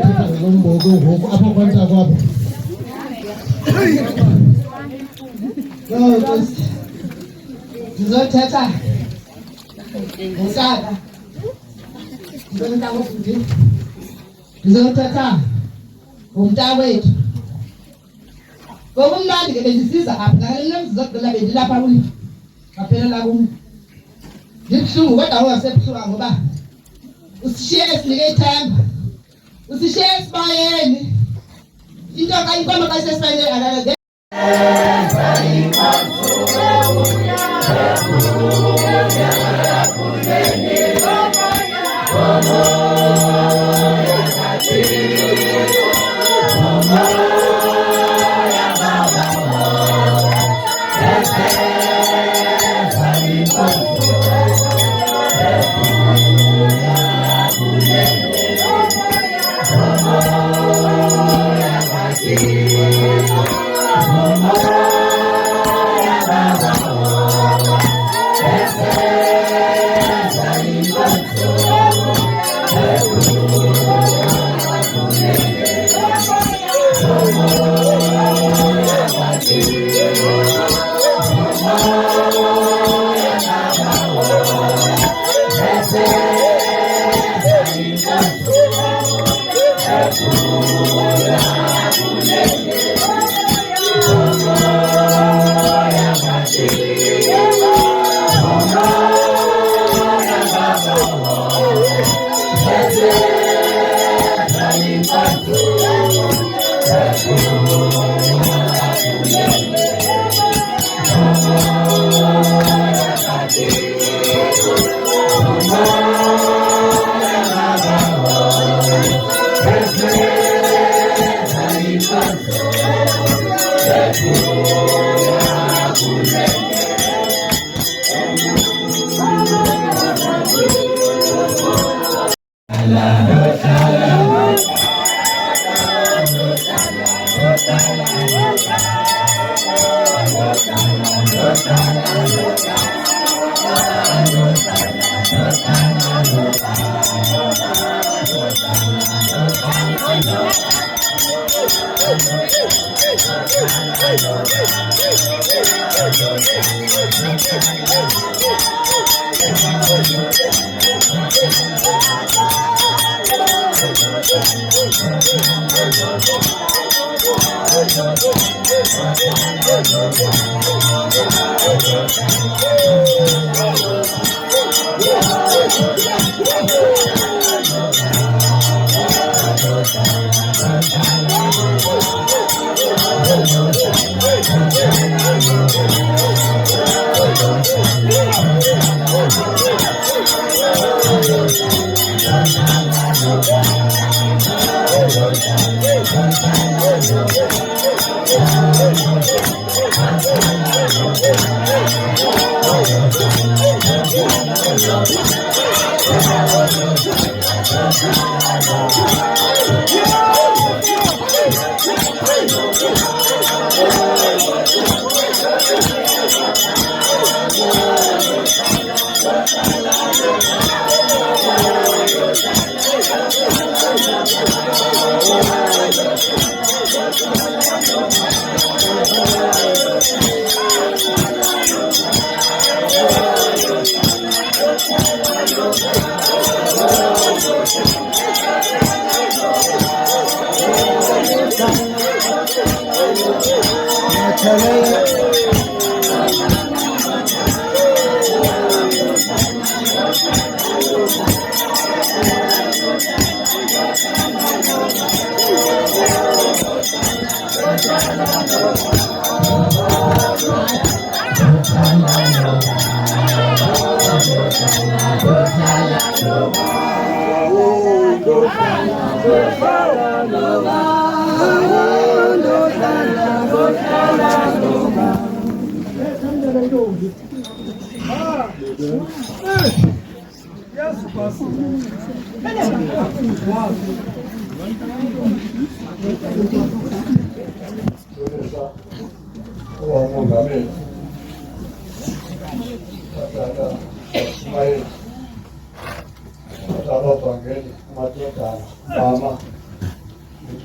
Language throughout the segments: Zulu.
phepha lombogo ngoku apha kwanta kwabo. No, ndizothetha ngosaka. Ndizothetha ngomntakwethu. Ngokumnandi ke bendisiza apha nale mzizogqila bendilapha kuni. Ngaphelela kuni. Ndibuhlungu kodwa ungasebuhlungu ngoba usishiye esinike ithemba. Usishiye esibayeni. Into ka inkomo xa sesibayeni akake.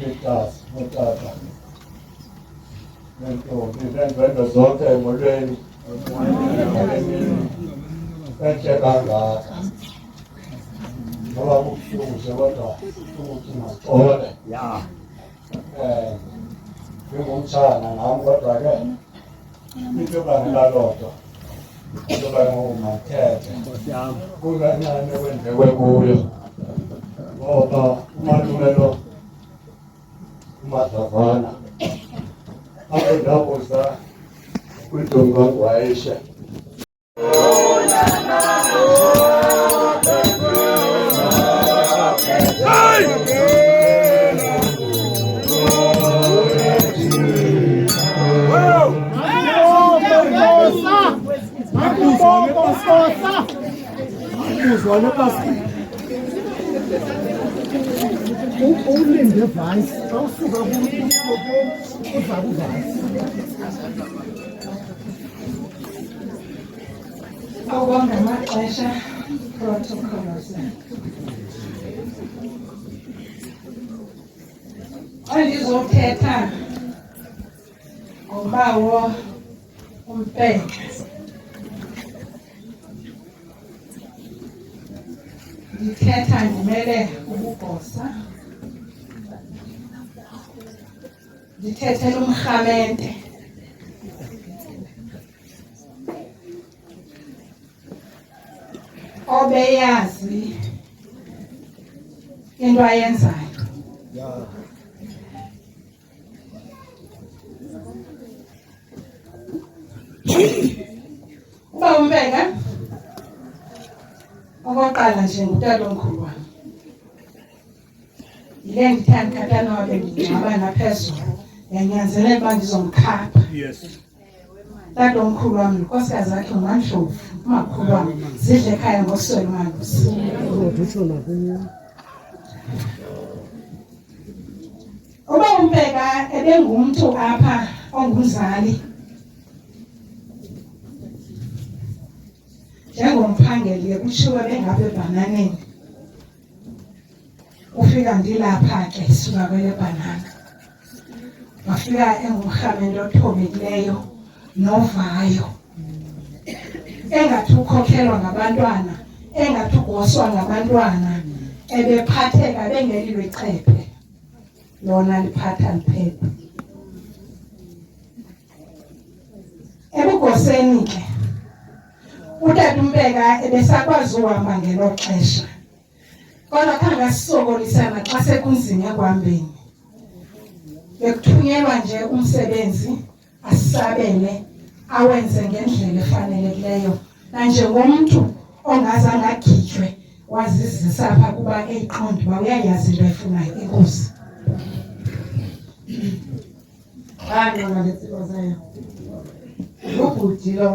Petas, Mutata. Nento zonke emolweni enhlekanga ngoba kubuhlungu nje kodwa ukuthi masixole ngingumtshana nami kodwa-ke into bangelalodwa into bangomathethe kukancane kwendlekwe kuyo ngoba umalume lo uMdlavana abendabuza kwintombi kaNgwayisha Ulinde vice, awusuka kuhlokeni uza kuvice. Awubonga amaxesha protocols. Andizothetha ngobawo Mpeka. Ndithetha ndimele ubugosa. Ndithethela umrhamente. Obeyazi into ayenzayo. Uba Mpeka okokuqala nje ngutatomkhulu wami. Yile ndithanda ukhatana wabe ndingcwaba naphezulu. Yanyanzeleka uba ndizomkhapha. Tatomkhulu wami nkosikazi yakhe nguMandlovu, umakhulu wami zidla ekhaya ngoswele umalusi. Uba Mpeka ebengumntu apha ongumzali njengomphangeli kutshiwo bengabe ebhananeni. Ufika ndilapha ke suka kwele bhanana. Wafika engumrhamente othobekileyo novayo. Engathi ukhokhelwa ngabantwana, engathi ugoswa ngabantwana, ebephatheka bengelilo icephe. Lona liphatha liphephe. Ebugoseni ke utata Mpeka ebesakwazi uhamba ngelo xesha. Kodwa khange asisokolisana xa sekunzima ekuhambeni. Bekuthunyelwa nje umsebenzi asabele awenze ngendlela efanelekileyo. Nanjengomntu ongazange agitywe wazizisa apha kuba eyiqonda uba uyayazi into ayifunayo enkosi. Ngangqona letsiko zayo. Ubhuti lo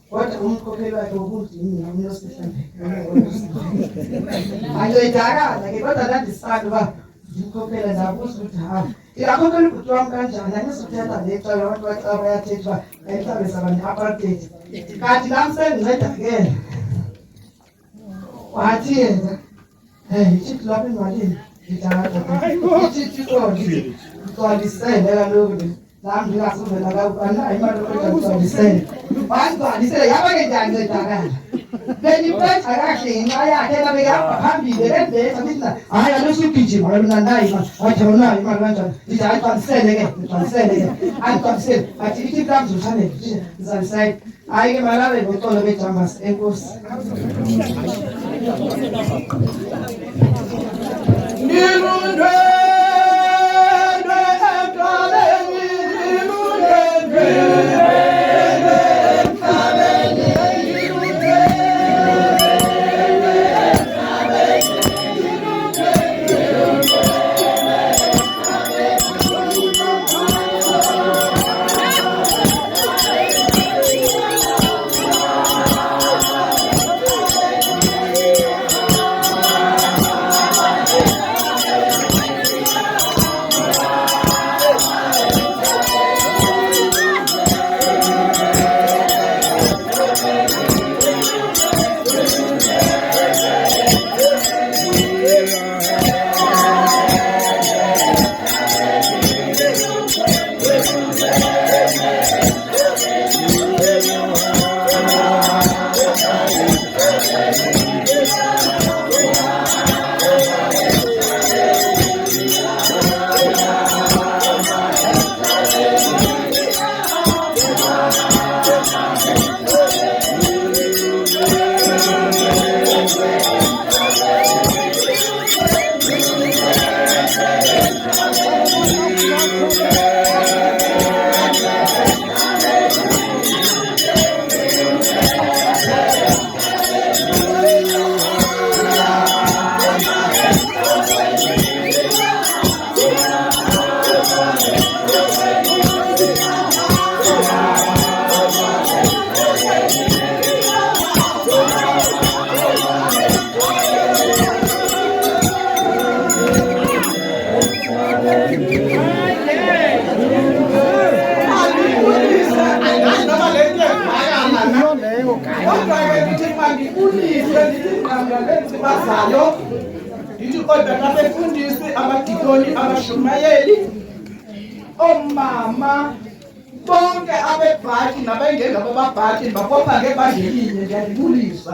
kodwa umkhokheli wakhe ubudini nomyosihlandeka. Ancedakala ke kodwa ndandisanda uba ndimkhokhela ndabuza ukuthi hayi ndingakhokhela ubhuti wam kanjani. Andizuthetha nexayo abantu baxa bayathetha uba bayihlabisa bane-apartheid. Kanti nam sendincedakele. Wathi yena ithi lapha emalini ithi igcwalisele kaloku nam ndingasuvela kakuanayo imali oqeda igcwalisele. Wazigcwalisele yaba ke ndiyancedakala. Bendimpetha kahle ngenxa yakhe nabekahamba phambili bendibetha ndithi hayi kaloku sugijima kaloku nanayo imali. Wathi awunayo imali kanjani. Ndithi hayi gcwalisele ke andigcwalisele. Athi ithi mhlawumbi uzothandela ndizalisayida. Hayi ke malabe ngoxolo bejambasi enkosi. Ndithi kodwa nabefundisi amadikoni abashumayeli omama bonke abebhaki nabengengabo babhaki bakopha ngebandla elinye ndiyalibulisa.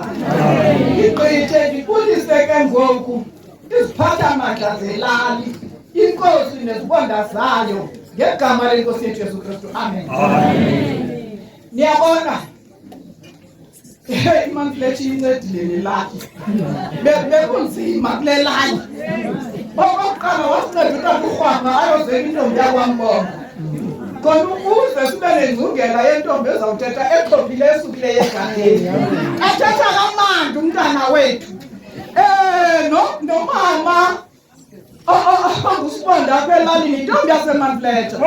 Igqithe ndibulise ke ngoku iziphathamandla zelali, inkosi nezibonda zayo ngegama lenkosi yethu Yesu Kristu. Amen. Niyabona imanflethi incedile laki bekunzima kule lali. Okokuqala wasinceda utata uRhwapa ayozeka intombi yakwambonga khona ukuze sibe nengcungela yentombi ezawuthetha exhophile esukileyo egangeni, athetha kamandi umntana wethu nomama ngusibonda apha elalini, intombi yasemanfletha.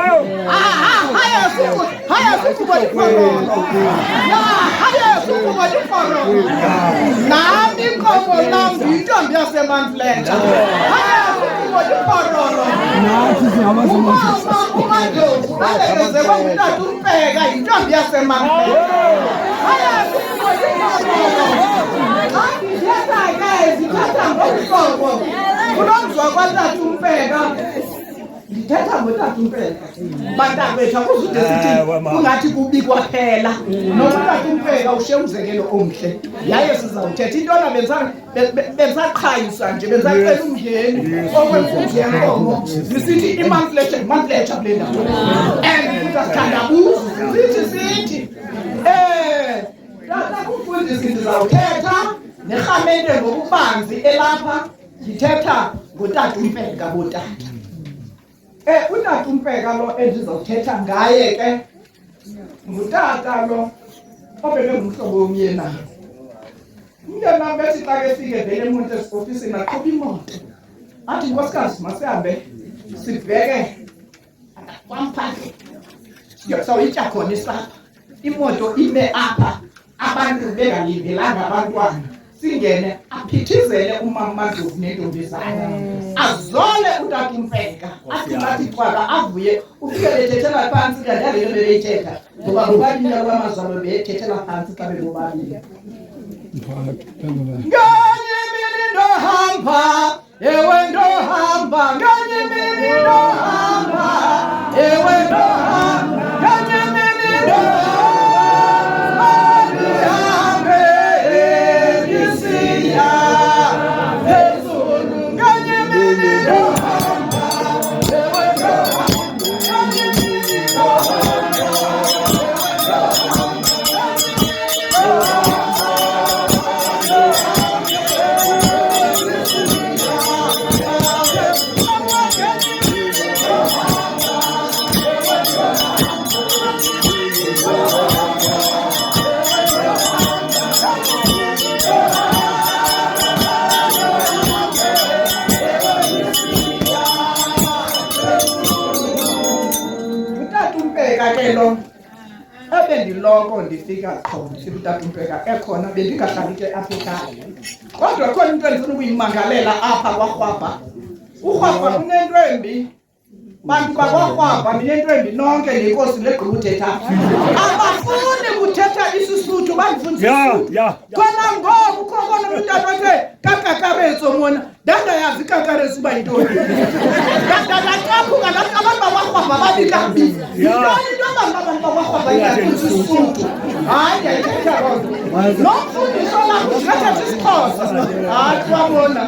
Nami inkomo lam yintombi yasemanfletha. Umandlovu abekezelwe ngutata uMpeka yintombi yasemanfletha. Zithatha ngohlobo kunomzwa kwatata uMpeka. Ndithetha ngotata uMpeka bantakwethu, akuzude sithi kungathi kubi kwaphela. Notata uMpeka ushiye umzekelo omhle, yaye sizawuthetha intona bensaqhayisa nje, bensacela umngeni okwenkunzi yenkomo zisithi imanfletha kule ndawo. And kuthathandabuza sithi tata kumfundisi ndizawuthetha nerhamente ngokubanzi elapha. Ndithetha ngotata uMpeka botata. Utata uMpeka lo endizawuthetha ngaye ke ngutata lo obebengumhlobo womyeni. Umyeni wam bethi xa kefike vele eMontes ofisini aqhuba imoto athi, nkosikazi masihambe sibheke kwamphandle sawuyitya khona isapha. Imoto ime apha, abantu bengalindelanga abantwana, singene aphithizele umama Ndlovu nentombi zayo, azole utata uMpeka athi ngathi xwaka avuye. Ufike bethethela phantsi kanti yalelo bebeyithetha ngoba bobabini kwamazalo beyethethela phantsi xa bebobabini. Nganye imini ndohamba, ewe ndohamba, nganye imini ndohamba, ewe ndohamba, nganye imini ndohamba. Ebendiloko ndifika khona utata uMpeka ekhona, bendingahlali ke apha ekhaya. Kodwa khona into endifuna ukuyimangalela apha kwaRhwapa. uRhwapa unento embi. Bantu bakwaRhwapa ninento embi nonke nenkosi legquma uthetha. Abafuni kuthetha isisuthu, bandifundisa isisuthu. Khona ngoku khona umntana othe kakakaretso mona ndangayazi ikakaretso uba yintoni. Ndaqaphuka ndathi abantu bakwaRhwapa babikabi. Yintoni into abantu bakwaRhwapa ingakuthi isisuthu? Hayi ndiyayithetha kodwa. Nomfundiso lakho ndingathetha isiXhosa. Hayi kwabona.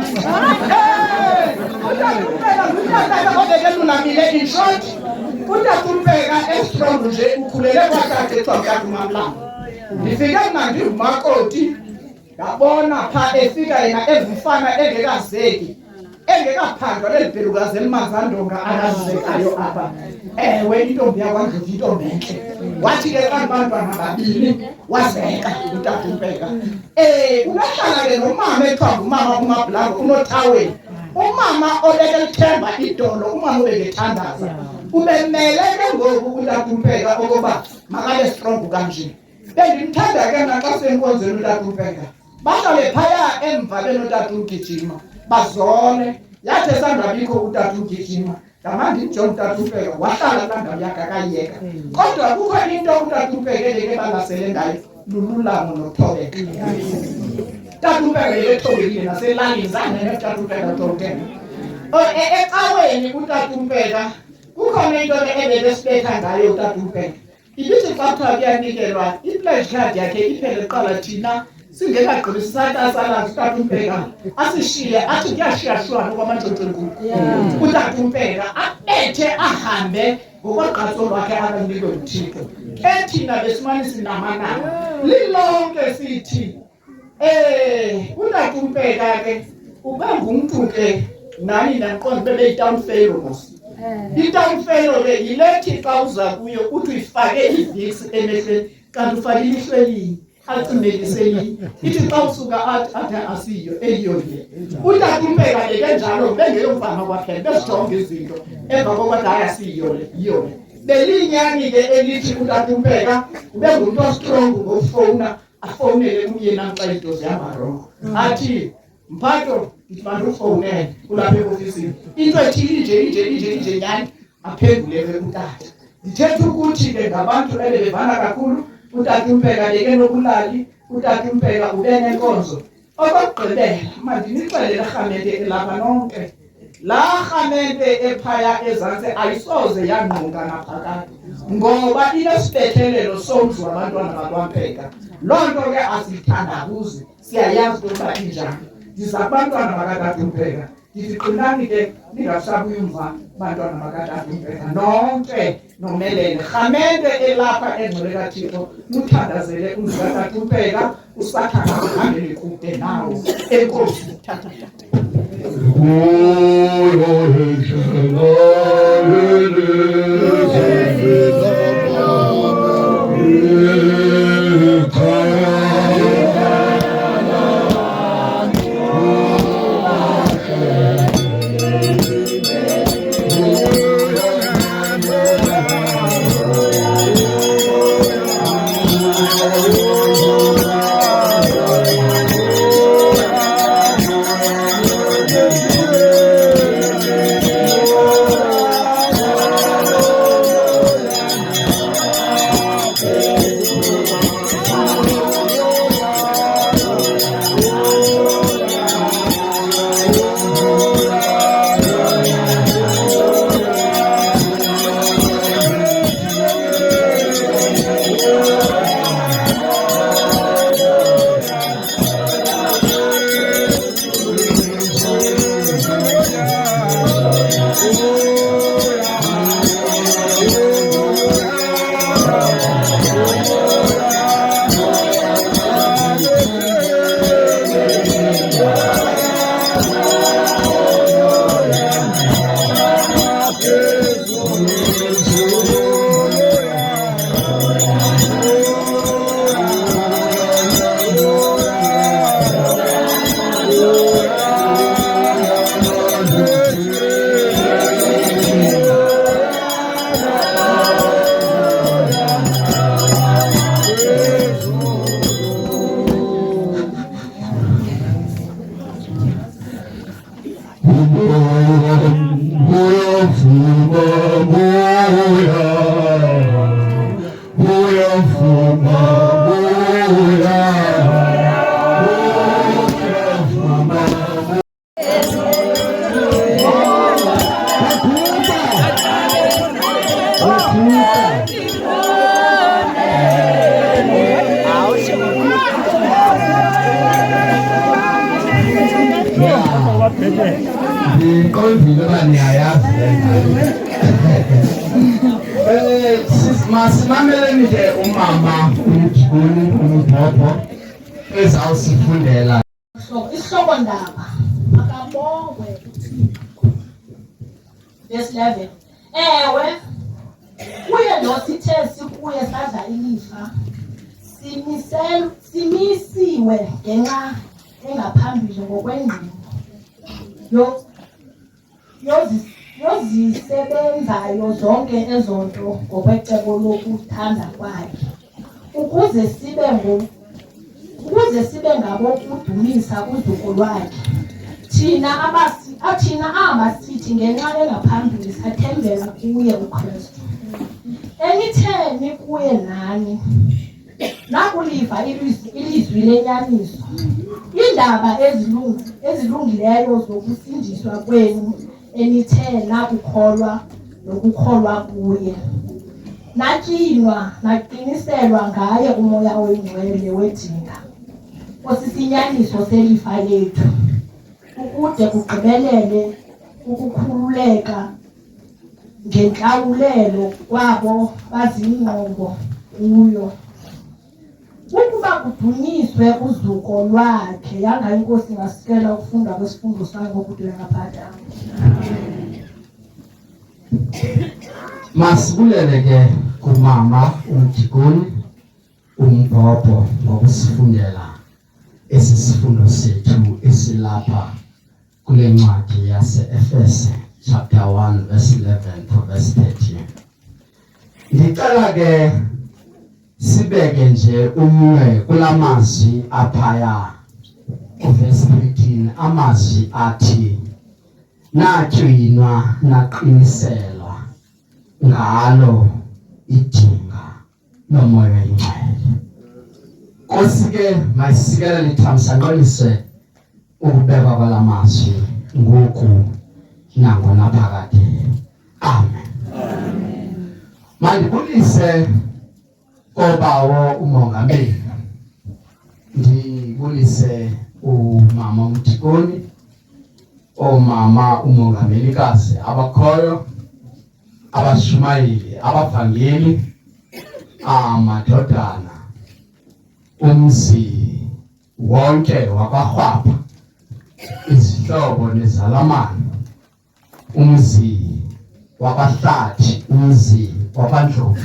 Utata uMpeka ngutata obekelulamile. In short, utata uMpeka estrong nje ukhulele kwatata ethiwa utata uMamlanga. Ndifike mna ndingumakoti ngabona phaa efika yena ezifana engekazeki, engekaphandwa lelibhelukazi elimanzandonga akazekayo apha. Ewe intombi yakwaNdlovu intombi entle. Wathi ke xa bantwana babini wazeka utata uMpeka. Ubehlala ke nomama ethiwa ngumama uMabhlango unoThaweni. Umama obekethemba idolo, umama obekethandaza. Ubemele ke ngoku utata uMpeka okoba makabe strong kanje. Bendimthanda ke naxa senkonzweni utata uMpeka. Bahlale phaya emva benotata uGijima bazole. Yathi esandabikho utata uGijima ngamanje uJohn Tata Mpeka wahlala kulaa ndawo yakhe akayiyeka kodwa kukho into uTata Mpeka eleke balasele ngayo lululamo nothobeka Tata Mpeka yethobekile naselalini zange noTata Mpeka thobekene ecaweni uTata Mpeka kukhona into ebebesibetha ngayo uTata Mpeka ibithi xa kuthiwa kuyanikelwa i-pledge card yakhe iphele qala thina singekagqibi sisakasalazi uTata Mpeka asishiye athi kuyashiyashwana kwamantshontshenkuku uTata Mpeka abethe ahambe ngokwaqatso lwakhe akanikwe uThixo ethina besimane sinamanana lilonke sithi uTata Mpeka ke ube ngumntu ke nani naqonda bebeyitown fellow mos itown fellow ke yilethi xa uza kuyo uthi uyifake iviksi emehlweni kanti ufake ilihlweni acimeliseli ithi xa usuka athi asiyo eyiyonke uTata Mpeka ke njalo bengeyomfama kwaphela besijonga izinto emva kokuba hayi asiyiyole yiyole belinyani ke elithi uTata Mpeka ube ngumntu ostrong ngokufowuna afowunele umyeni xa izinto zihamba rongo athi mphato ndifanele ufowunele kulapha eofisini into ethile inje nyani aphenduleke uTata ndithetha ukuthi ke ngabantu ebebevana kakhulu uTata Mpeka beke nokulali uTata Mpeka ube nenkonzo okugqibela mandinixelele rhamente elapha nonke laa rhamente ephaya ezantsi ayisoze yangqunga naphakade ngoba inesibethelelo somzi wabantwana bakwaMpeka loo nto ke asiyithandabuzi siyayazi ukuba injani ndiza kubantwana bakaTata Mpeka ndithi qinani ke ningasabuyi umva bantwana bakaTata Mpeka nonke nomelele rhamente elapha engcwele kaThixo muthandazele umzi kaTata Mpeka usathana uhambele kude nawo enkosi tata Masimamele nje umama uMthopho ezawusifundela isihloko ndaba akabongwe verse 11 ewe kuye lo sithe sikuye sadla ilifa simisiwe ngenxa engaphambili ngokwengqondo yozisebenzayo zonke ezonto ngokwecebo lokuthanda kwakhe ukuze sibe ngabokudumisa uduko lwakhe thina abasithi ngenxa engaphambili sathembela kuye uKristu. Enitheni kuye nani nakuliva ilizwi lenyaniso, indaba ezilungileyo zokusindiswa kwenu enithe nakukholwa nokukholwa kuye, natyinwa naqiniselwa ngaye umoya oyingcwele wedinga osisinyaniso selifa lethu, ukude kugqibelele ukukhululeka ngentlawulelo kwabo bazingqobo kuyo, ukuba kudunyiswe uzuko lwakhe. Yanga inkosi ngasikela ukufunda kwesifundo sango kudela ngaphatha. Masibulele ke kumama uMdikoni uMbhobho ngokusifundela esi sifundo sethu esilapha kule ncwadi yase-Efese chapter 1 verse 11 to verse 13. Ndicela ke sibeke nje umnwe kulamazwi aphaya kuverse 13, amazwi athi natyinwa naqiniselwa ngalo idinga lomoya oyingcwele. Nkosi ke mayisikelele ithamsanqelise ukubekwa kwala mazwi ngoku nangona phakade. Amen. Mandibulise kobawo umongameli, ndibulise umama uMdikoni, omama umongamelikazi abakhoyo, abashumayeli, abavangeli, amadodana, umzi wonke wakwaKhoap, izihlobo nezalamane, umzi wakwaHlathi, umzi wakwaNdlovu,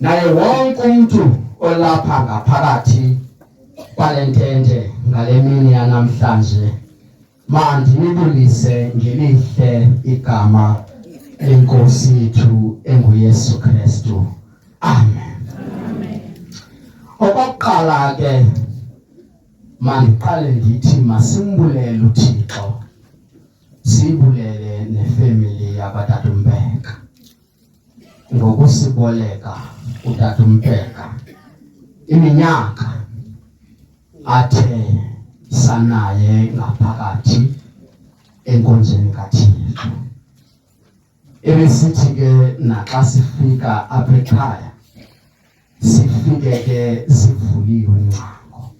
naye wonke umuntu olapha ngaphakathi kwale ntente ngale mini yanamhlanje. Mandinibulise ngelihle igama lenkosi yethu enguYesu Kristu. Amen. Okokuqala ke mandiqale ndithi masimbulele uThixo, sibulele nefamily yakwaTata Mpeka ngokusiboleka uTata Mpeka iminyaka athe sanaye ngaphakathi enkonzweni kaThixo. Ebesithi ke naxa sifika apha ekhaya sifike ke sivuliwe ingcango,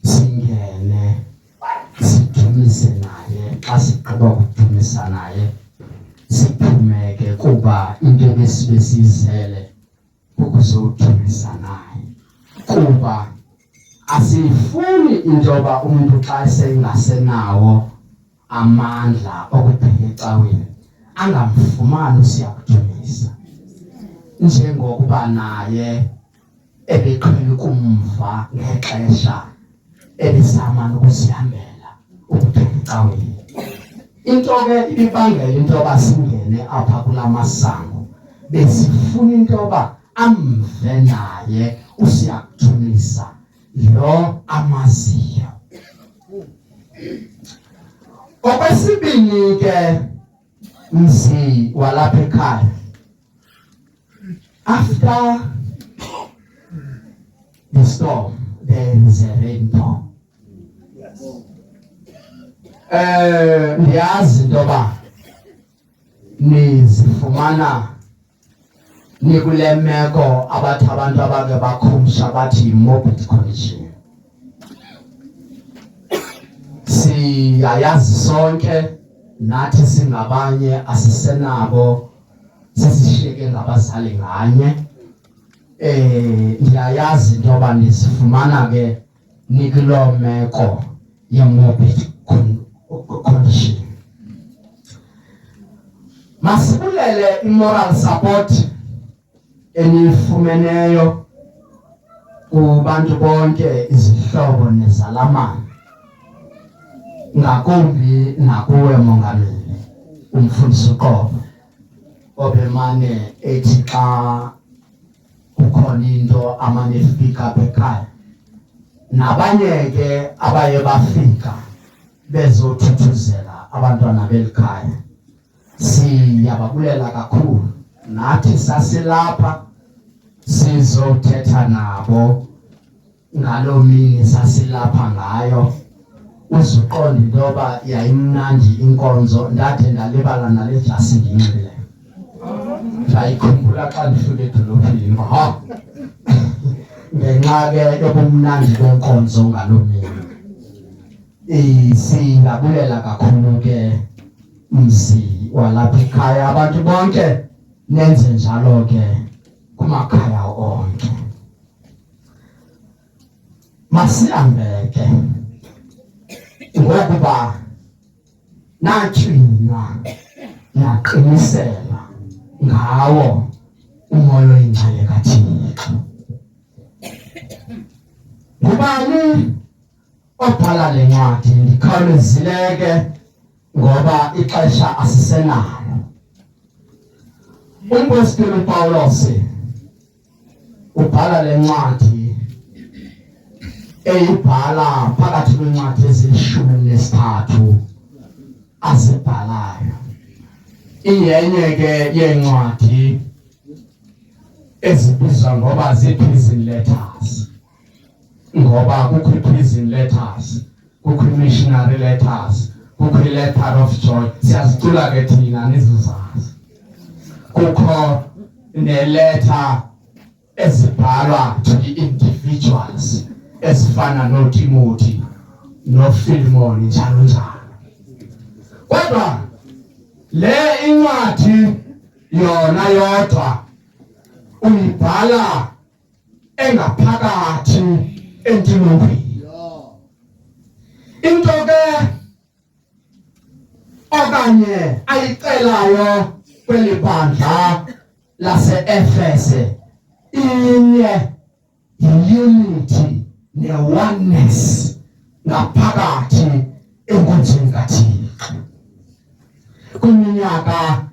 singene sidumise naye. Xa sigqiba ukudumisa naye siphume ke, kuba into ebesibe siyizele ukuzodumisa naye, kuba asifuni into yoba umuntu xa esengasenawo amandla okubheka ecaweni angamfumani usiyakudumisa, njengokuba naye ebeqhele kumva ngexesha ebesamana ukuzihambela ukubheka ecaweni. Into ke ibibangela into yoba singene apha kula masango, besifuna into yoba amve naye usiyakudumisa lo amaziyo. Okwesibini ke, mzi walapha ekhaya, after the storm there is a rainbow. Ndiyazi into yoba nizifumana nikule meko abathi abantu abake bakhumsha bathi morbid condition. Siyayazi sonke nathi singabanye asisenabo, sesishiyeke ngabazali nganye. Ndiyayazi into yoba nizifumana ke nikuloo meko ye-morbid condition. Masibulele i-moral support enifumeneyo kubantu bonke, izihlobo nezalamane, ngakumbi nakuwe mongameli umfundisi uqobo, obemane ethi xa kukhona into amane efika apha ekhaya nabanye ke abaye bafika bezothuthuzela abantwana belikhaya. Siyababulela kakhulu. Nathi sasilapha sizothetha nabo ngaloo mini sasilapha ngayo. Uzuqonda into yoba yayimnandi inkonzo, ndade ndalibala nale jasi ndiyinxibileyo. Ndayikhumbula xa ndifika edolophini ngenxa ke yobumnandi benkonzo ngaloo mini. Singabulela kakhulu ke mzi walapha ekhaya, abantu bonke nenze njalo ke kumakhaya onke. Masihambe ke ngokuba natyinywa naqinisela ngawo umoya oyingcwele kaThixo. Ngubani obhala le ncwadi? Ndikhawulezile ke ngoba ixesha asisenalo. Umpostoli uPawulos ubhala le ncwadi eyibhala phakathi kwencwadi ezi13 azibhalayo. Iyenye ke yencwadi ezibizwa ngoba zii-prison letters, ngoba kukho i-prison letters, kukho i-missionary letters, kukho i-letter of joy. Siyazicula ke thina nizizazi. Kukho ne-letter ezibhalwa to the individuals ezifana noTimothy noPhilemon njalo njalo. Kodwa le incwadi yona yodwa uyibhala engaphakathi entilongweni. Into ke okanye ayicelayo kweli bandla lase-Efese inye yi-unity ne-oneness ngaphakathi enkonzweni kaThixo. Kwiminyaka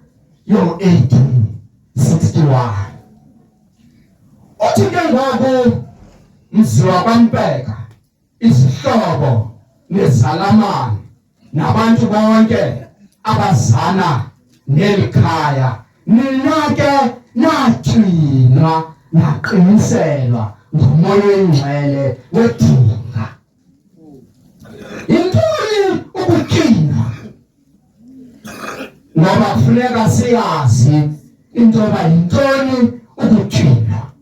yo-1861 uthi ke ngoku mzi wakwaMpeka, izihlobo nezalamane nabantu bonke abazana neli khaya, nina ke natyinywa naqiniselwa ngumoya oyingcwele wedinga. Yintoni ukutyinywa? Ngoba kufuneka siyazi into yoba yintoni ukutyinywa.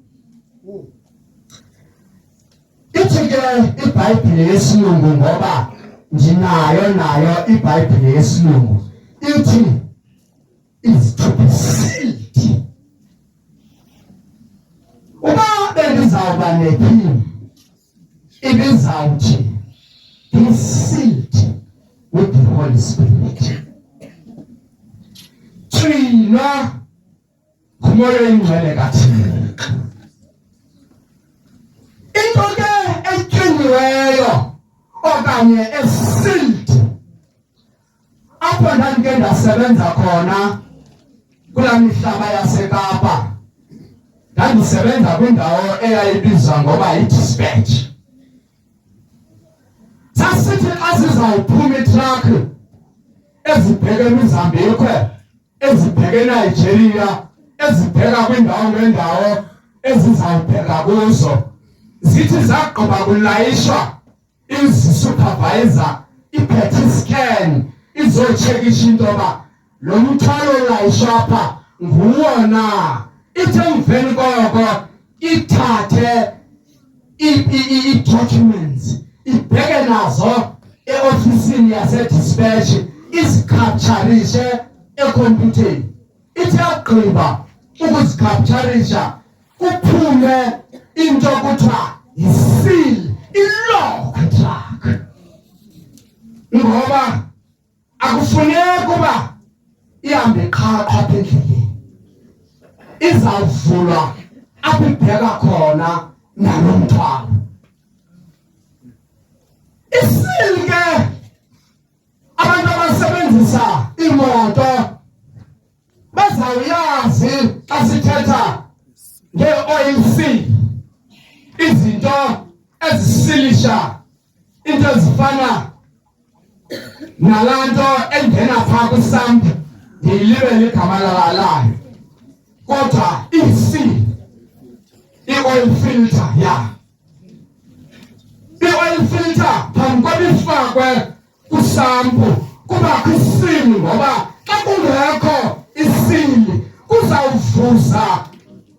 Ithi ke iBhayibhile yesilungu, ngoba nayo iBhayibhile yesilungu ithi is to be sealed. Uba bendizawuba nephini ibizawuthi be sealed with the Holy Spirit. Thina ngumoya oyingcwele kaThixo. Into ke etyinyiweyo okanye e-sealed, apho ndandike ndasebenza khona kulaa mihlaba yaseKapa, ndandisebenza kwindawo eyayibizwa ngoba yi-dispatch. Sasithi xa sizawuphuma itrakhi ezibheka eMozambique, ezibheka eNigeria, ezibheka kwindawo ngeendawo ezizawubheka kuzo, zithi zagqiba kulayishwa izi-supervisor iphethe iscan izotshekisha into yoba lo mthwalo ulayishwa apha nguwona. Ithi emveni koko ithathe ii-documents ibheke nazo e-ofisini yase-dispatch izikaptcharishe ekhompyutheni. Ithi yagqiba ukuzikaptcharisha kuphume into kuthiwa yi-seal, i-log track. Ngoba akufuneki uba ihambe qha apha endleleni, izawuvulwa apho ibheka khona nalo mthwalo. I-seal ke abantu abasebenzisa iimoto bazawuyazi xa sithetha nge-oil seal, izinto silisha into ezifana nalanto engena phaa kwisampu ndiyilibele igama layo kodwa isi i-oil filter i-oil filter phambi koba ifakwe kwisampu kubakho isili ngoba xa kungekho isili kuzawuvuza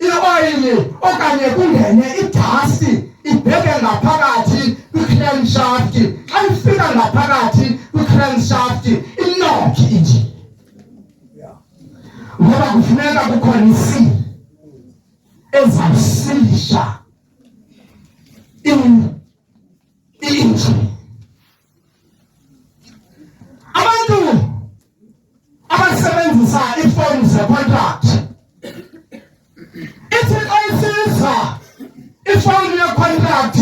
i-oyili okanye kungene idasti ibheke ngaphakathi kwi-crankshaft. Xa ifika ngaphakathi kwi-crankshaft inokhe injini ngoba kufuneka kukhona isili ezawusilisha i-injini. Abantu abasebenzisa iifowuni ze-contract ithi xa isiza ifowuni ye-contract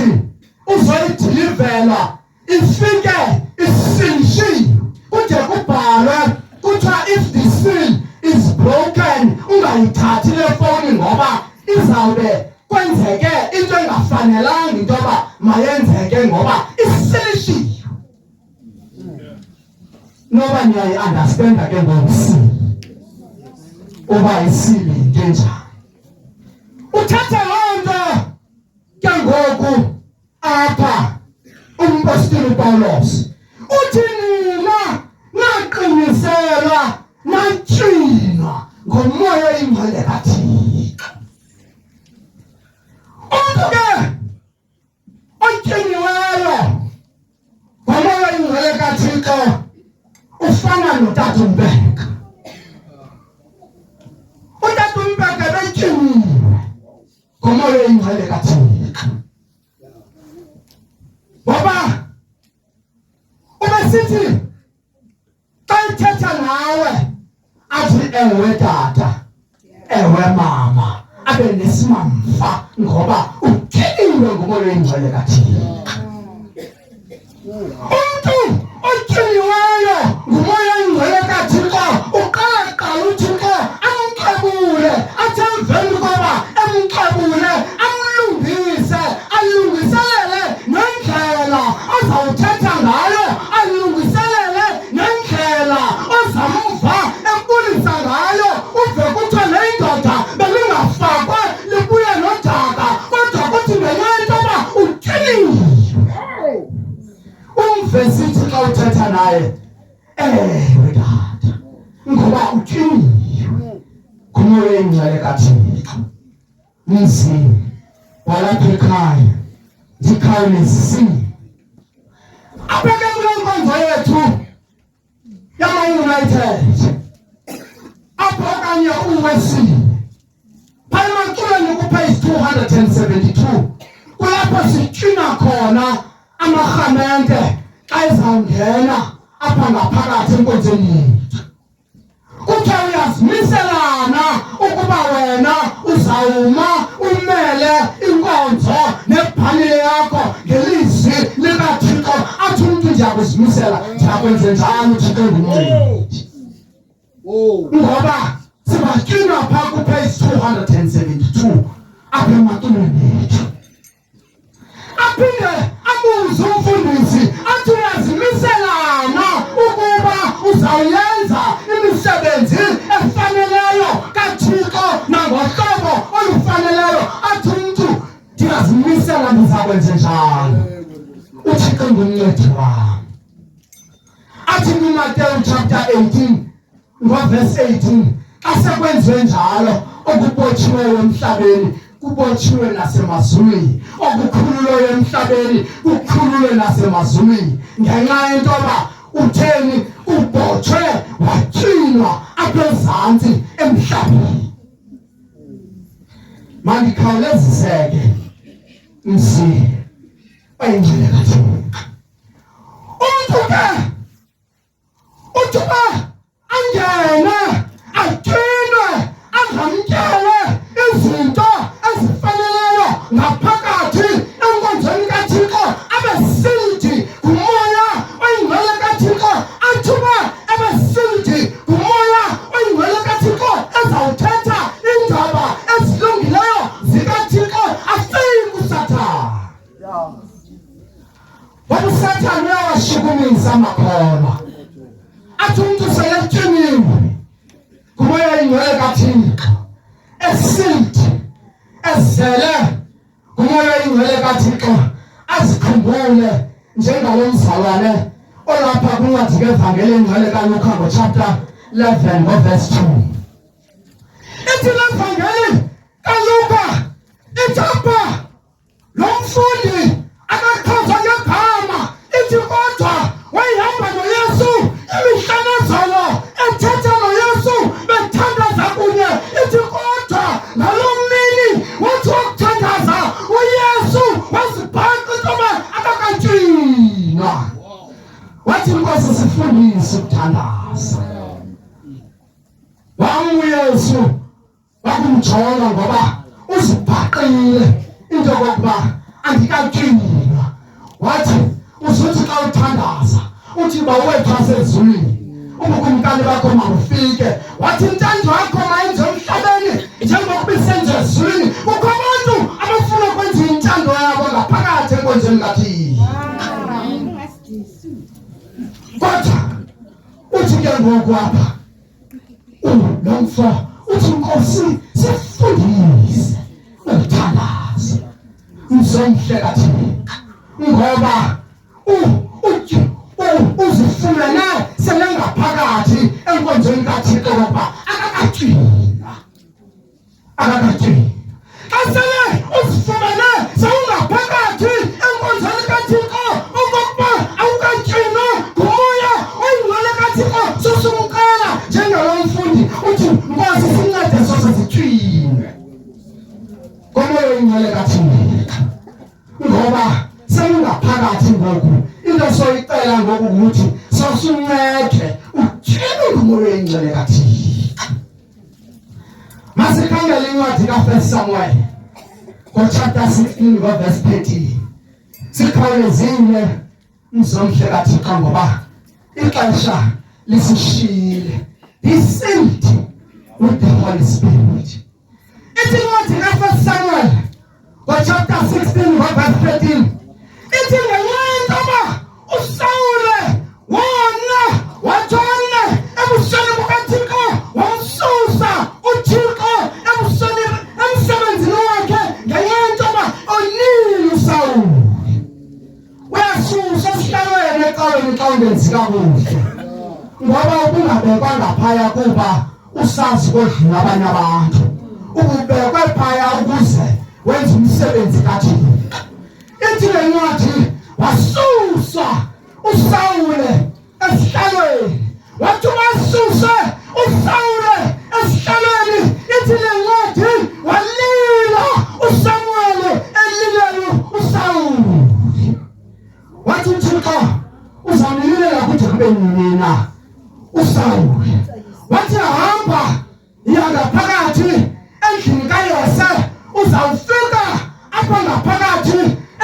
uzoyidilivela ifike isilishiwe kude kubhalwe kuthiwa if the seal is broken ungayithathi le fowuni ngoba izawube kwenzeke into engafanelanga into yoba mayenzeke ngoba isilishiwe. Noba niyayi-understanda ke ngomsili uba isili into enjani. Uthatha loo nto ke ngoku apha umpostoli Pawulos uthi nina naqiniselwa natyinwa ngomoya oyingcwele kaThixo. Umntu ke otyinyiweyo ngomoya oyingcwele kaThixo ufana noTata Mpeka. uTata Mpeka betyinyiwe ngomoya oyingcwele kaThixo ngoba ubesithi xa ithetha nawe athi ewe tata ewe mama abe nesimamva ngoba utyinyiwe ngomoya oyingcwele kaThixo. Umntu otyinyiweyo ngumoya oyingcwele kaThixo uqala kuqala uThixo amxebule athi emveni koba emxebule amlungise alungiselele nendlela azawuthetha ngayo alungiselele nendlela ozamva ebulisa ngayo uve kuthiwa le indoda belingafakwe libuye nodaka kodwa kuthi ngenxa yoba utyinyiwe umvesithi xa uthetha naye ewe tata ngoba utyinyiwe ngumoya oyingcwele kaThixo. Mzi walapha ekhaya ndikhawulezisile abeke kule nkonzo yethu yama-United apho okanye uwesile phaa emaculweni kupage 272 kulapho sityina khona amarhamente xa ezawungena apha ngaphakathi enkonzweni yethu. Kuthiwa uyazimiselana ukuba wena uzawuma umele inkonzo nebhanile yakho ngelizwi likaThixo athi umntu ndiyakuzimisela ndiyakwenze njani uThixo engumncedi. Ngoba sibatyina phaa kupage 272 apha emaculweni yethu. Aphinde abuze umfundisi athi uyazimiselana ukuba uzawuyenza imisebenzi efaneleyo kaThixo nangohlobo olufaneleyo. Athi umntu ndiyazimisela ndizakwenza njani uThixo ngumncedi wam. Athi kuMateyu chapter 18 ngoverse 18 xa sekwenziwe njalo okubotshiweyo emhlabeni kubotshiwe nasemazulwini okukhululeyo emhlabeni kukhululwe nasemazulwini ngenxa yento yoba utheni ubotshwe watyinwa apha ezantsi emhlabeni. Mandikhawuleziseke mzi oyingcwele kaThixo. Umntu ke uthi uba angene atyinwe azamkele izinto ezifaneleyo ngaphakathi enkonzweni kaThixo abe sildi ngumoya oyingcwele kaThixo athi uba abe sildi ngumoya oyingcwele kaThixo ezawuthetha iindaba ezilungileyo zikaThixo afiki kuSathane. esealed ezele kumoya oyingcwele kaThixo azikhumbule njengalo mzalwane olapha kuncwadi kevangeli engcwele kaLuka ngochapter 11 verse 2. Ithi levangeli kaLuka ithapha lo mfundi akachaza ngegama ithi kodwa wayihamba noYesu imihlangano ethetha noYesu bethandaza kunye. Ithi kodwa ngalo mini wathi wakuthandaza uYesu wazibhaqa intoba akakatshina. Wathi Nkosi sifundise ukuthandaza. UYesu wakumjonga ngoba uzibhaqile into yokuba andikatshina. Wathi uzothi xa uthandaza uthi bawethu asezulwini ubukumkani bakho mawufike. Wathi intando yakho mayenze emhlabeni njengokuba isenze ezulwini. Kukho abantu abafuna ukwenza intando yabo ngaphakathi enkonzweni kaThixo. Kodwa uthi ke ngoku apha lo mfo uthi Nkosi sifundise ukuthandaza umzomhle kaThixo ngoba uzifumene selengaphakathi enkonzweni kaThixo ngoba akakatshina. Asele uzifumene sewungaphakathi enkonzweni kaThixo ngoba awukatshina ngumoya oyingcwele kaThixo. Susumkela njengalo mfundi uthi Nkosi sincede sosizitshine ngomoya oyingcwele kaThixo ngoba sewungaphakathi ngoku. Into soyicela ngoku ukuthi sosuncede utshine ngumoya oyingcwele kaThixo. Masikhangele incwadi ka1 Samuel ngochapter 16 verse 30. Sikhawulezile mzomhle kaThixo ngoba ixesha lisishiyile. Be sealed with the Holy Spirit. Ithi incwadi ka1 Samuel ngochapter 16 verse 13. Ithi ngenxa yoba uSawule wona watshona ebusweni bukaThixo wamsusa uThixo ebusweni emsebenzini wakhe ngenxa yoba onile uSawule. Uyasuswa esihlalweni ecaweni xa ungenzi kakuhle ngoba ubungabekwa ngaphaya kuba usazi kodlula abanye abantu. Ububekwe phaya ukuze wenze umsebenzi kaThixo. Ithi le ncwadi wasuswa uSawule esihlalweni. Wathi wasuswe uSawule esihlalweni. Ithi le ncwadi walila uSamuel elilele uSawule. Wathi uThixo uzamlilela kude kube nina uSawule. Wathi hamba yangaphakathi endlini kaYese uzawufika apha ngaphakathi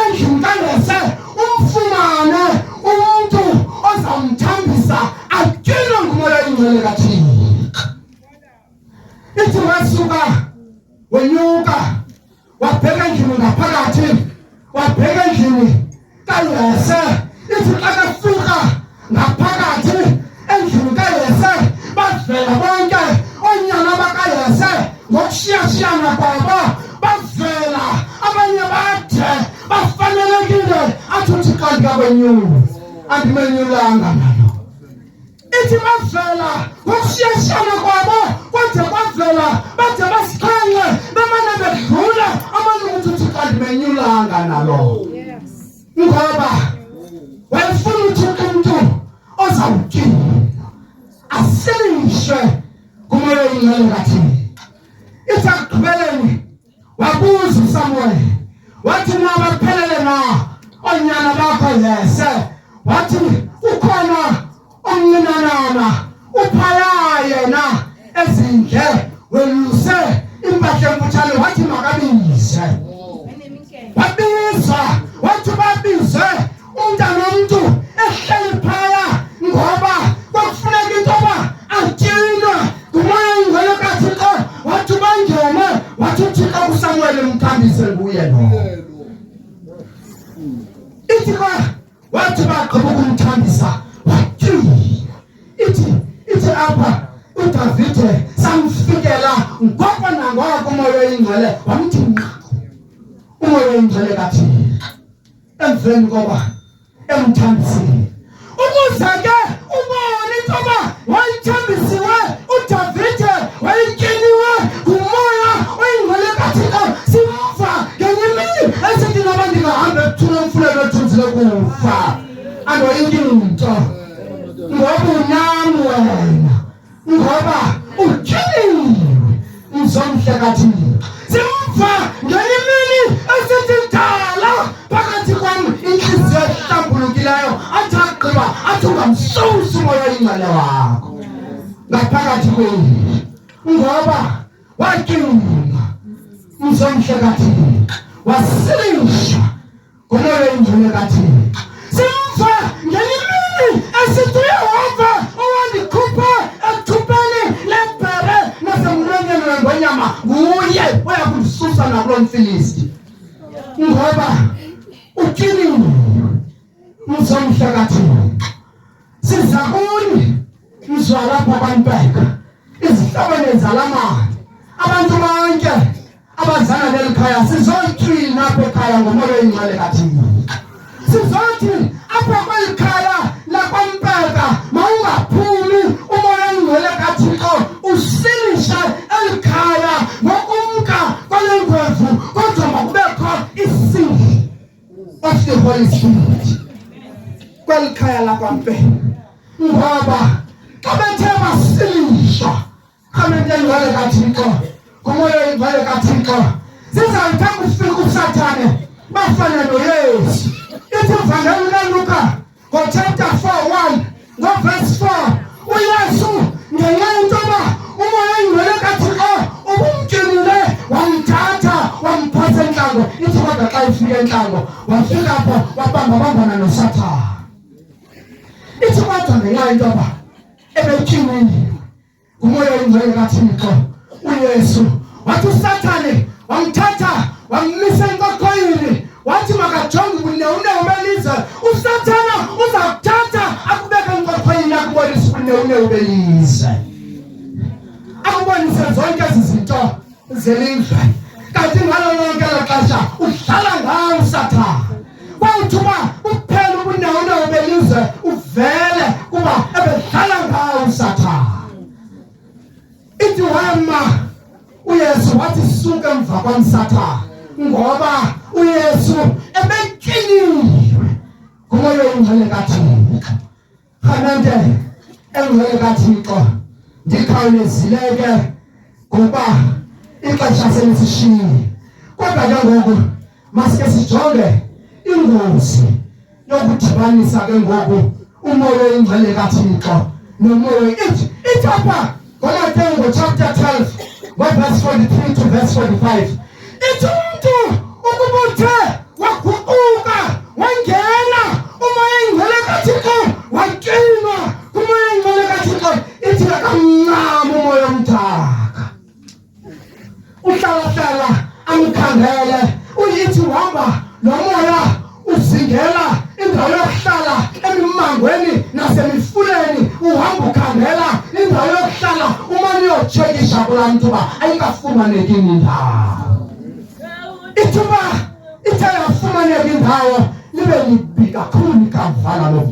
endlini kaYese umfumane umuntu ozamthambisa atshile ngumoya oyingcwele kaThixo. Ithi wasuka wenyuka wabheka endlini ngaphakathi wabheka endlini kaYese. Ithi xa kafika ngaphakathi endlini kaYese bavela bonke onyana bakaYese ngokushiyashiyana kwabo. Bavela abanye bade bafanelekile athi uthi kanti kakwenyulu andimenyulanga nalo. Ithi bavela ngokushiyashiyana kwabo kodwa bavela bade basixhenxe bemane bedlula abantu uthi kanti menyulanga nalo. Ngoba wayefuna uThixo umuntu ozawutshina asilishwe kumoya oyingcwele kaThixo. Ithi akugqibeleni wabuza uSamuel wathi mabaphelele na onyana bakho Yese. Wathi ukhona omncinanana uphaya yena ezindle weluse impahla emfutshane. Wathi makabize. Wabiza. Wathi babize umntana womntu ehleli phaya ngoba kwakufuneka intoba atshine ngumoya oyingcwele kaThixo. Wathi bangene. Wathi uThixo kuSamuel mthambise nguye lo. Ithi wathi bagqiba ukumthambisa watshina. Ithi apha uDavide samfikela ngoko ngoku umoya oyingcwele wamthi ngqa. Umoya oyingcwele kathi emveni koba emthambisile ukuze ke ubone intoba wayithambisiwe uDavide wayityeliwe ngumoya oyingcwele kaThixo simva ngenye imini esithi noba ndingahambe ekuthula emfuleni othunzile kufa andoyinkinto ngoba unam wena ngoba utyeliwe mzomhle kaThixo simva ngenye imini esithi dala phakathi kwam inhliziyo ehlambulukileyo athi agqiba athi ungamsusi umoya oyingcwele wakho ngaphakathi kwenu ngoba watyunga mzomhle kaThixo wasilishwa ngumoya oyingcwele kaThixo simva ngenye imini esithi uYehova owandikhupha ethubeni lebhere nasemlonyeni wengonyama nguye uyakundisusa nakuloo mfilisti ngoba utyiliwe mzomhle kaThixo siza kuni mzwa lapha kwaMpeka izihlobo zalamani abantu bonke abazana leli khaya sizoyithwina apha ekhaya ngomoya oyingcwele kaThixo sizothi apha kweli khaya lakwaMpeka mawungaphumi umoya oyingcwele kaThixo usilishe eli khaya ngokumka kwale ngwevu kodwa makubekho isidlo of the Holy Spirit kweli khaya lakwaMpeka ngoba xa bethe basilishwa khamento engcwele kaThixo ngumoya oyingcwele kaThixo zizawuthanda ufika uSathane bafana noYesu ithi ivangeli kaLuka ngochapter 4:1 ngoverse 4 uYesu ngenxa yentoba umoya oyingcwele kaThixo ubumtyelile wamthatha wamphatha entlango ithi kodwa xa ifika entlango wafika apho wabambabambana noSathane ithi kodwa ngenxa yentoba ebetyhiniwe ngumoya oyingcwele kaThixo uYesu wathi uSathane wamthatha wammisa enkokhweni wathi makajonge ubunewunewu belizwe uSathane uzakuthatha akubeka enkokhweni akubonise ubunewunewu belizwe akubonise zonke ezi zinto zelizwe kanti ngalo lonke lexesha udlala ngawo uSathane kwawuthuba uphela ubunewunewu belizwe uvele kuba ebedlala ngawo uSathane ithi wema uYesu wathi suka emva kwamSathane ngoba uYesu ebetyhiniwe ngumoya oyingcwele kaThixo khanante engcwele kaThixo ndikhawulezile ke ngoba ixesha selisishiyile kodwa ke ngoku masike sijonge ingozi yokudibanisa ke ngoku umoya oyingcwele kaThixo nomoya ithi apha ngoMateyu chapter 12 verse 43 to verse 45 ithi umuntu ukuba uthe waguquka wangena umoya oyingcwele kaThixo watyinwa kumoya oyingcwele kaThixo ithi akamncama umoya omdaka uhlala amkhangele uyithi uhamba nomoya uzingela indawo yokuhlala emimangweni nasemifuleni uhamba ukhangela indawo yokuhlala umane uyotshekisha kulaa mntu uba ayikafumaneki indawo ithuba ithe yafumaneka indawo libe libi kakhulu ikamva lo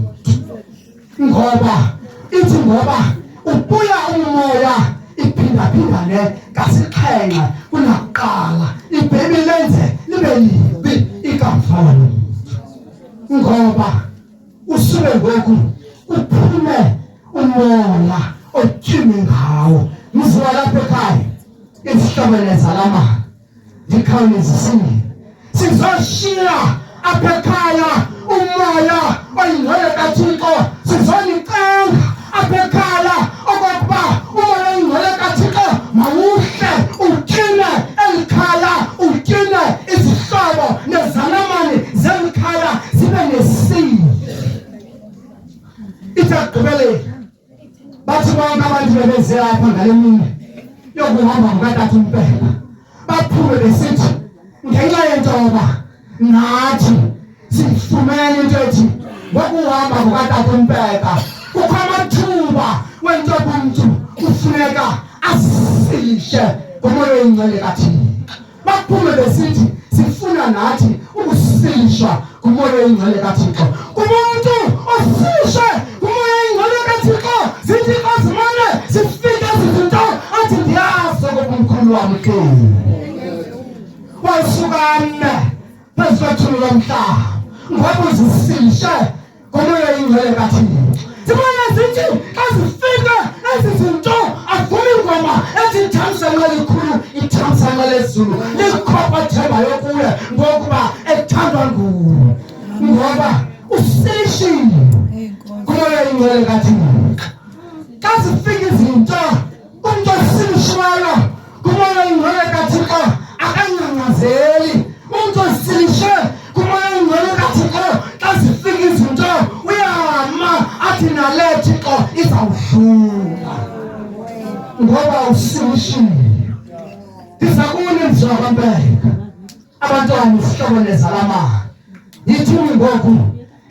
mntu ngoba ubuya umoya iphindaphindane kasixhenxe kunakuqala ibhebi lenze libe libi ikamva lo mntu ngoba usuke ngoku uphume umoya otyhini ngawo mzwa lapha ekhaya izihlobo zalamani ndikhawulezisile sizoshiya apha ekhaya umoya oyingcwele kaThixo sizonicela apha ekhaya okokuba umoya oyingcwele kaThixo mawuhle utyhine eli khaya utyhine izihlobo nezalamani zeli khaya zibe nesimo ithi akugqibeleni bathi bonke abantu bebeze apha ngale mini yokuhamba ngukaTata uMpeka baphume besithi ngenxa yentoba nathi sifumene into ethi ngokuhamba ngukaTata uMpeka kukho amathuba wentoba umntu kufuneka asilishe kumoya oyingcwele kaThixo. Baphume besithi sifuna nathi ukusilishwa kumoya oyingcwele kaThixo. Kumuntu osishe kumoya oyingcwele kaThixo, zithi kazimane sifike izinto athi ndiyazi ngobukhulu wami ke. Wasukane phezu kwethulu lomhlaba ngoba uzisilishe kumoya oyingcwele kaThixo. Sibona zithi azifike ezizinto avuma ingoma ethi ithamsanqa elikhulu, ithamsanqa lezulu likhopha themba yokuye ngokuba ethandwa nguwe, ngoba usilishile kumoya oyingcwele kaThixo. Xa zifika izinto umuntu osilishiweyo kumoya oyingcwele kaThixo akanyangazeli. Umuntu osilishe kumoya oyingcwele kaThixo xa zifika izinto uyama athi nale Thixo izawudlula ngoba usilishile. Ndizakubona Mdlavana Mpeka abantwana isihlobo nezalama yithi ngoku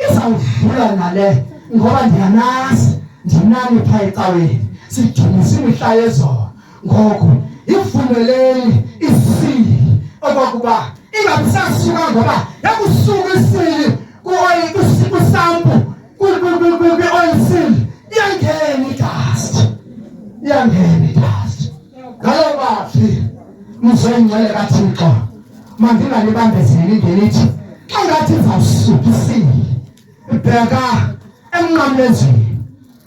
izawudlula nale ngoba ndiyanazi ndinani phaa ecaweni sidumise imihla yezolo. Ngoku ivumeleni isili okokuba ingabisasuka ngoba yakusuka isili kusampu kwi-oil iyangena idust, iyangena idust. Ngalo bathi mzongcwele kaThixo mandingalibambezeli ngelithi xa ngathi izawusuka isili, bheka emnqamlezweni,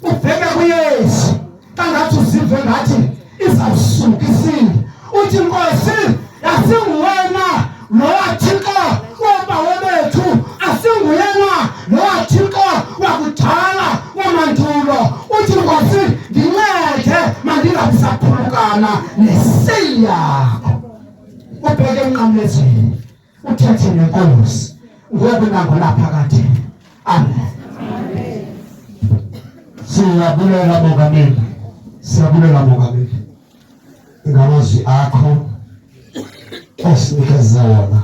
ubheke kuYesu xa ngathi uzive ngathi izawusuka isili, uthi Nkosi asinguwena lowa Thixo wobawo bethu, asinguyena lowa Thixo wakudala wamandulo. Uthi Nkosi ndincede mandingabi saphulukana nesili yakho. Ubheke emnqamlezweni uthethe neNkosi ngoku nangonaphakade. Amen. Siyabulela Mongameli, siyabulela Mongameli ngamazwi akho osinikeza wona.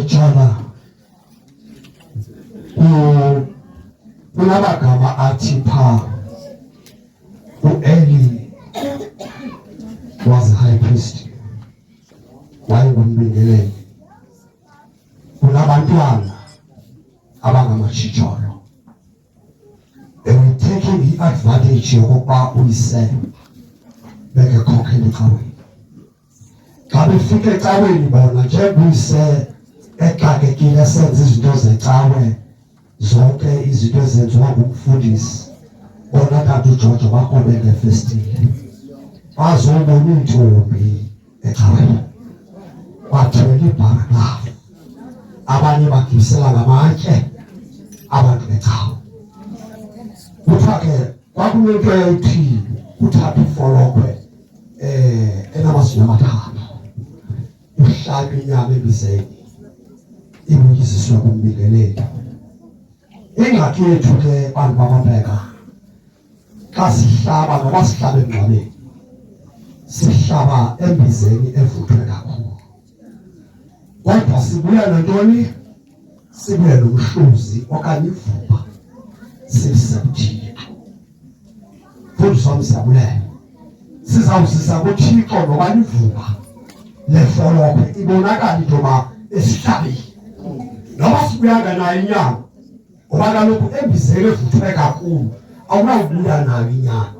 Jana kunamagama athi phaa u-Eli was high priest, wayengumbingeleli. Kunabantwana abangamashijolo, they were taking the advantage yokuba uyise bekekhokhela ecaweni. Xa befika ecaweni bona njenguyise exakekile esenza izinto zecawe zonke izinto ezenziwa ngumfundisi, bona tata uJojo bakrobeke efestile bazobona intombi ecaweni, bathwele ibharaklafu, abanye bagibisela ngamatye abantu becawe. Kuthiwa ke kwakunento eyayithi kuthathwa ifolokhwe enamazwi amathathu, uhlabe inyama embizeni ibuyisiswe kumbingeleli. Ingxaki yethu ke bantu bamaMpeka, xa sihlaba noba sihlaba emngcwabeni sihlaba embizeni evuthwe kakhulu, kodwa sibuya nantoni? Sibuya nomhluzi okanye ivumba silisebuthixo. Mfundisi wami siyabulela, sizawuzisa kuThixo noba livumba lefolokhwe ibonakala into yoba esihlabile noba sibuyanga nayo inyama, ngoba kaloku embizeni evuthwe kakhulu awunawubuya nayo inyama,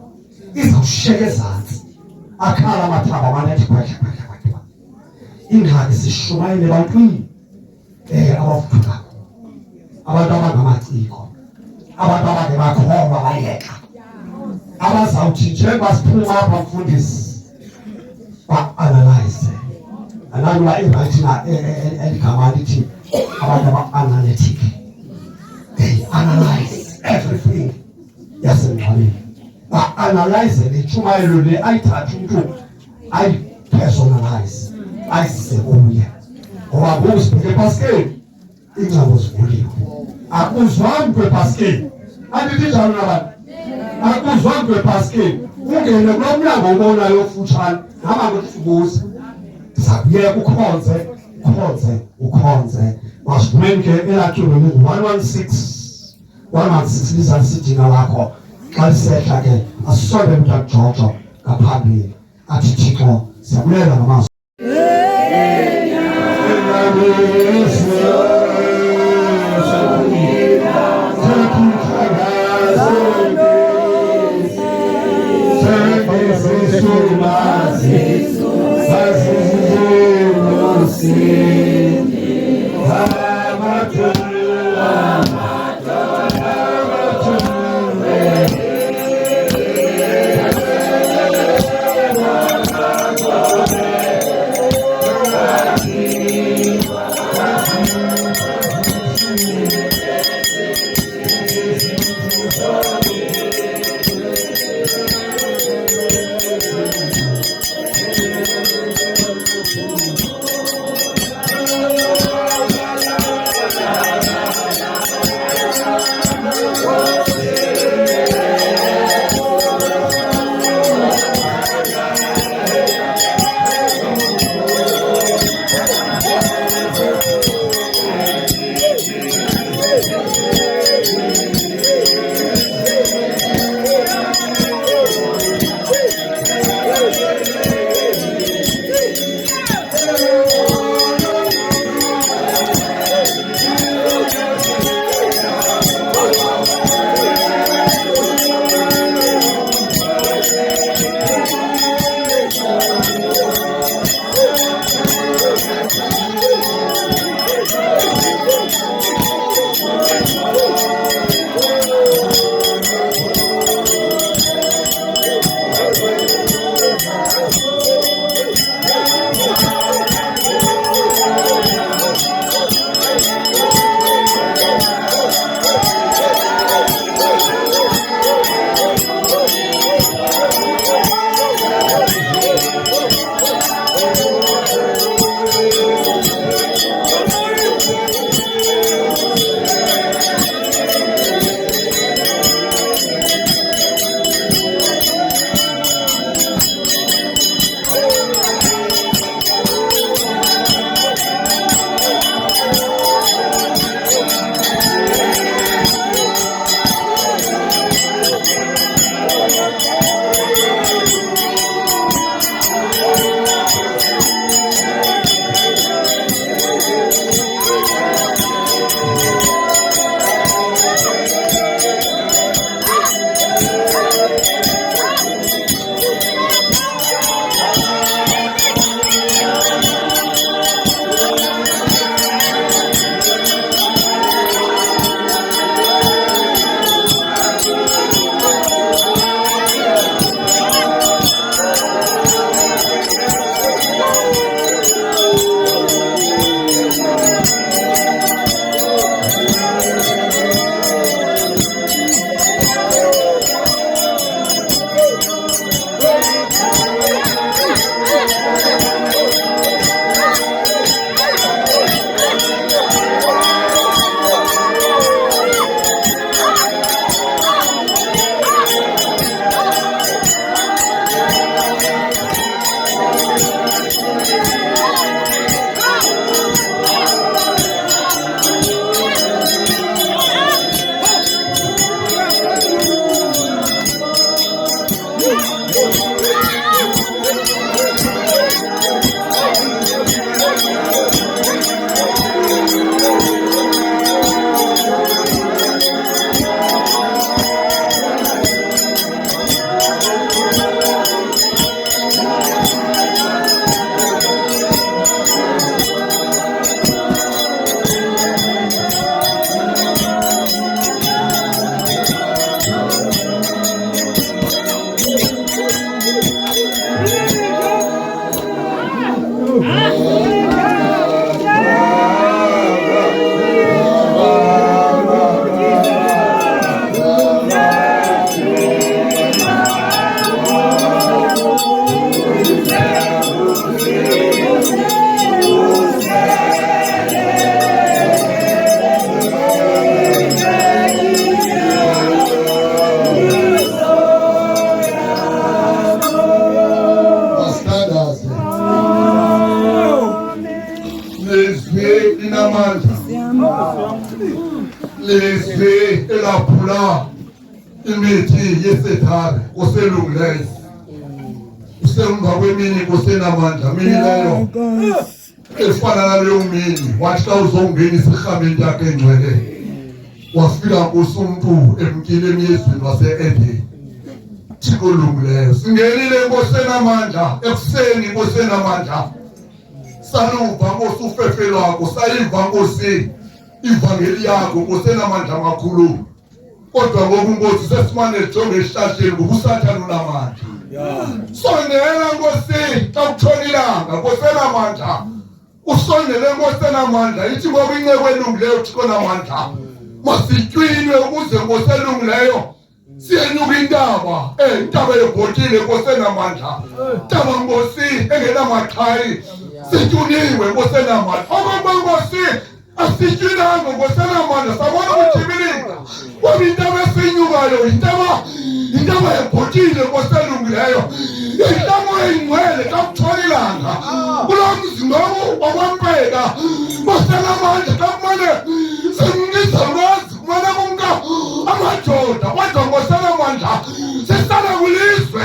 izawushiyeka ezantsi akhala amathaba amanethi khwahlakwahlakwahlakwa. Ingxaki sishumayele ebantwini abavuthwe kakhulu, abantu abangamaciko, abantu abake bakholwa bayeka, abazawuthi njengoba siphuma apha mfundisi ba-analyze. Anangoba irayithi na eligama lithi abantu aba-analytic, they analyze everything yasemngcwabeni, ba-analyze letshumayelo le ayithathe umntu ayipersonalize ayisise kuye. Ngoba ngoku sibheke ephaskeni iingcambo zivuliwe, akuzwanga kwephaskeni, andithi njalo nabantu, akuzwanga kwephaskeni ungene kulo mnyango ubonayo ofutshane nama ngokusibuza sakuyeka ukhonze masivumeni ke elakhiwe ngo-116 liza sidina lakho xa lisehla ke asisonde mntu akuJojo ngaphambili athi Thixo siyabulela ngamazwi. lizwi elaphula imithi yesethane oselungileyo usemva kwemini kusenamandla mini leyo efana naleyo mini wathi xa uzongena isirhameni yakhe engcwele wafika kusumuntu emkile emyezweni wase-Edeni Thixo olungileyo singenile ngosenamandla ekuseni ngosenamandla saluva Nkosi ufefe lwakho sayiva Nkosi ivangeli yakho ngosenamandla amakhulu kodwa ngoku Nkosi sesimane jonge esihlahleni ngoba usathane unamandla sondela Nkosi xa kutshonilanga ngosenamandla usondele ngosenamandla ithi ngoba incebo elungileyo Thixo namandla masitywinwe ukuze ngoselungileyo siyenyuka intaba intaba yebhotile ngosenamandla intaba Nkosi engenamaqhayi sityuniwe ngosenamandla okokuba Nkosi asitywinanga ngosenamandla sabona ukutyibilika ngoba intaba esiyinyukayo intaba yebhotile ngoselungileyo intaba eyingcwele xa kutshonilanga kulaa mzi ngoku wakwaMpeka ngosenamandla xa kumane simngizalwazi kumane kumka amadoda kodwa ngosenamandla sihlala kwilizwe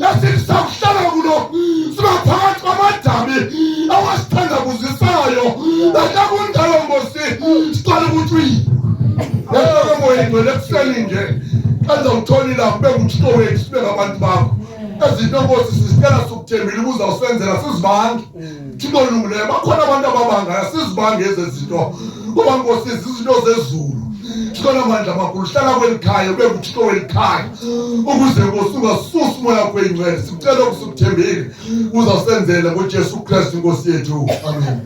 esisakuhlala kulo sibaphakathi kwamadabi awasithandabuzisayo naxa kunjalo Nkosi siqala ukutywina emoyengcwele ekuseni nje azawuthonila kube nguThixo wethu sibe ngabantu bakho ezinto Nkosi sizicela sukuthembile ubuzawusenzela sizibange Thixo olungileyo bakhona abantu ababangayo sizibange ezi zinto kuba Nkosi izinto zezulu Thixo namandla amakhulu hlala kweli khaya ube nguThixo weli khaya ukuze Nkosi ungasusi umoya wakho engcwele sikucela ukusukuthembile uzawusenzela ngoJesu Kristu Nkosi yethu amen.